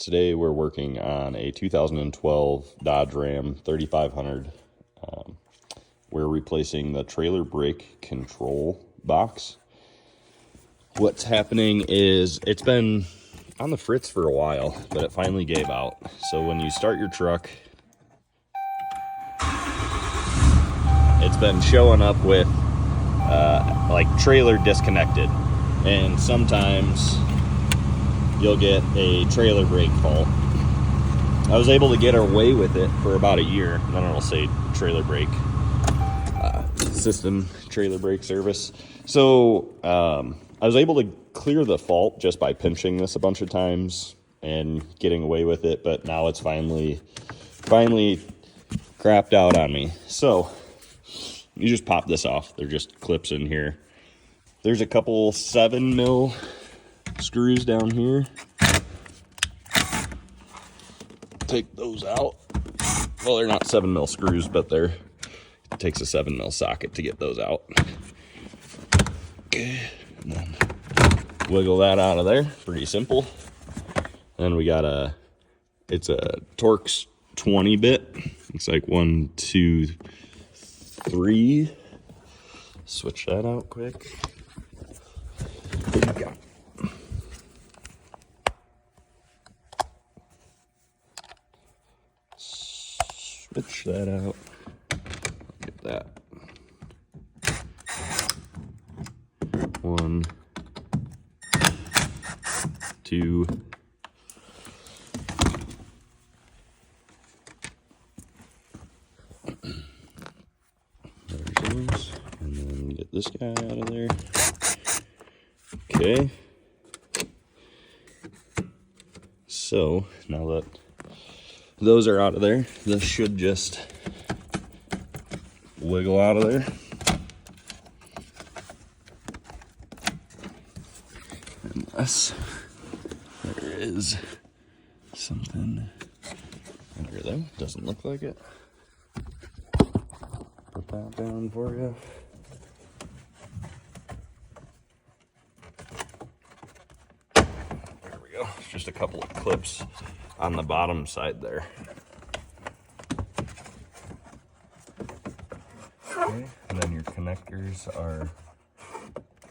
Today we're working on a 2012 Dodge Ram 3500. We're replacing the trailer brake control box. What's happening is it's been on the fritz for a while, but it finally gave out. So when you start your truck, it's been showing up with like trailer disconnected, and sometimes you'll get a trailer brake fault. I was able to get away with it for about a year, and then it'll say trailer brake system, trailer brake service. So I was able to clear the fault just by pinching this a bunch of times and getting away with it, but now it's finally crapped out on me. So you just pop this off. They're just clips in here. There's a couple 7mm screws down here. Take those out. Well, they're not 7mm screws, but it takes a 7mm socket to get those out. Okay, and then wiggle that out of there. Pretty simple. Then we got it's a Torx 20 bit. Looks like 1, 2, 3. Switch that out quick. What do you got? Switch that out. Look at that. 1, 2. There's those. And then get this guy out of there. Okay. So now that those are out of there, this should just wiggle out of there. Unless there is something under there. Doesn't look like it. Put that down for you. There we go. It's just a couple of clips on the bottom side there. Okay, and then your connectors are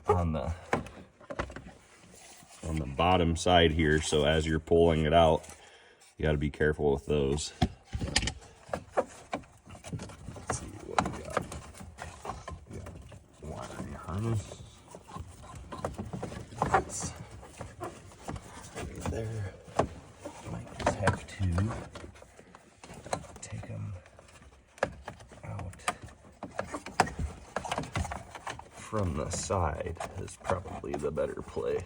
on the bottom side here, so as you're pulling it out, you got to be careful with those. Let's see what we got. We got wiring harness. That's right there. Might just have to take them out from the side is probably the better play.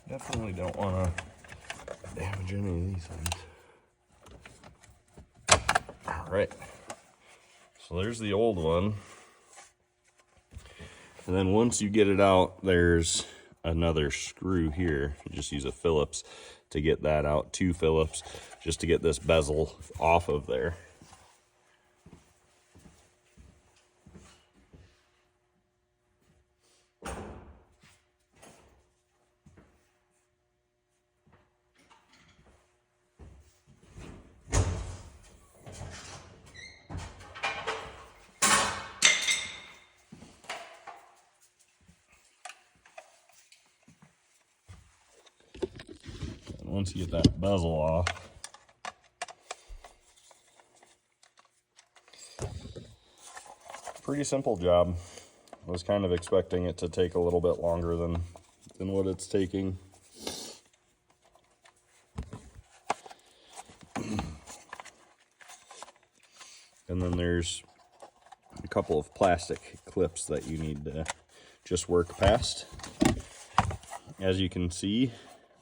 Definitely don't want to damage any of these things. All right, so there's the old one. And then once you get it out, there's another screw here. You just use a Phillips to get that out, 2 Phillips, just to get this bezel off of there. Once you get that bezel off, pretty simple job. I was kind of expecting it to take a little bit longer than what it's taking. And then there's a couple of plastic clips that you need to just work past. As you can see,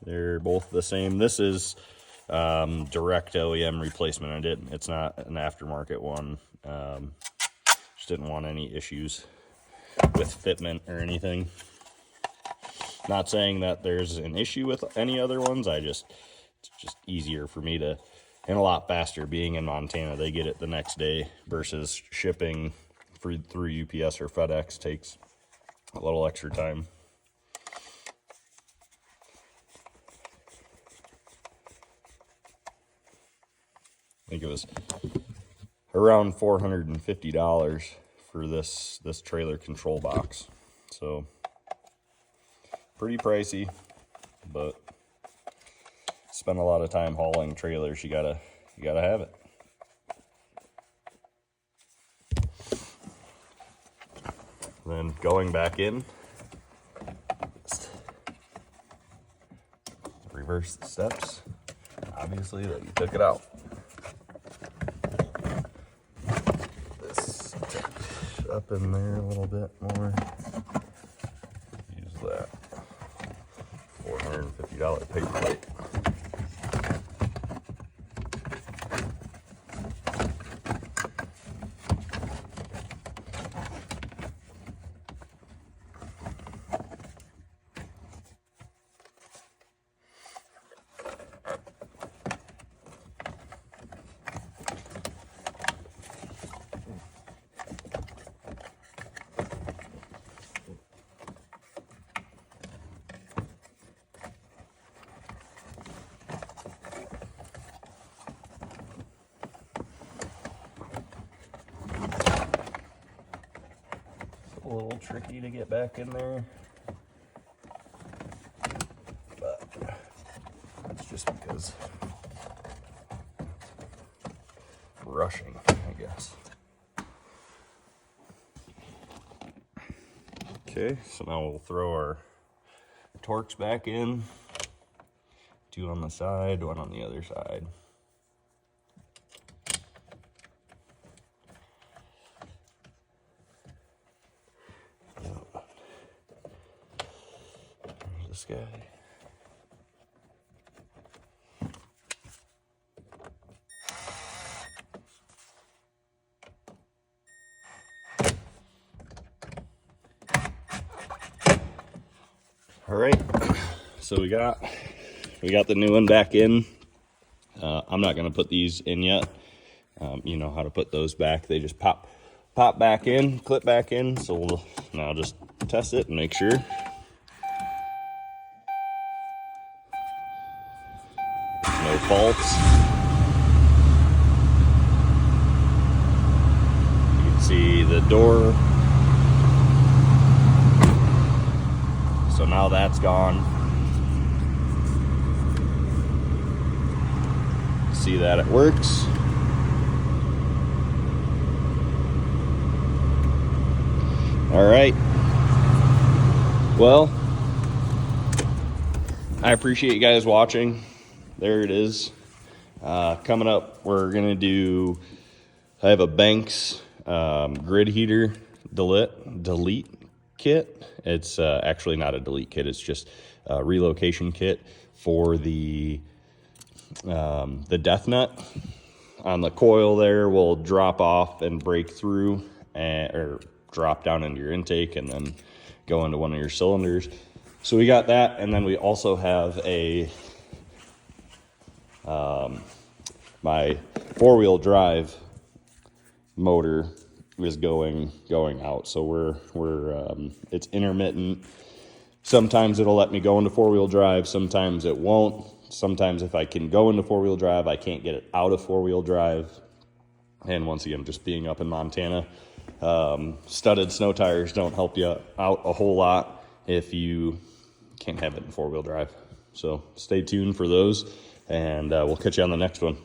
they're both the same. This is direct OEM replacement. It's not an aftermarket one. Just didn't want any issues. with fitment or anything. Not saying that there's an issue with any other ones. It's just easier for me to, and a lot faster being in Montana. They get it the next day versus shipping through UPS or FedEx takes a little extra time. I think it was around $450 for this trailer control box. So pretty pricey, but spend a lot of time hauling trailers. You gotta have it. Then going back in, just reverse the steps. Obviously, that you took it out. This up in there a little bit more. Use that $450 paper plate. A little tricky to get back in there, but that's just because rushing, I guess. Okay, so now we'll throw our torques back in, 2 on the side, 1 on the other side. This guy. All right, so we got the new one back in. I'm not gonna put these in yet. You know how to put those back. They just pop back in, clip back in. So we'll now just test it and make sure. No faults. You can see the door. So now that's gone. See that it works. All right. Well, I appreciate you guys watching. There it is. Coming up, we're gonna do, I have a Banks grid heater delete kit. It's actually not a delete kit, it's just a relocation kit for the death nut on the coil there will drop off and break through or drop down into your intake and then go into one of your cylinders. So we got that, and then we also have a my 4-wheel drive motor is going out. So we're it's intermittent. Sometimes it'll let me go into 4-wheel drive, sometimes it won't. Sometimes if I can go into 4-wheel drive, I can't get it out of 4-wheel drive. And once again, just being up in Montana, studded snow tires don't help you out a whole lot if you can't have it in 4-wheel drive. So stay tuned for those, and we'll catch you on the next one.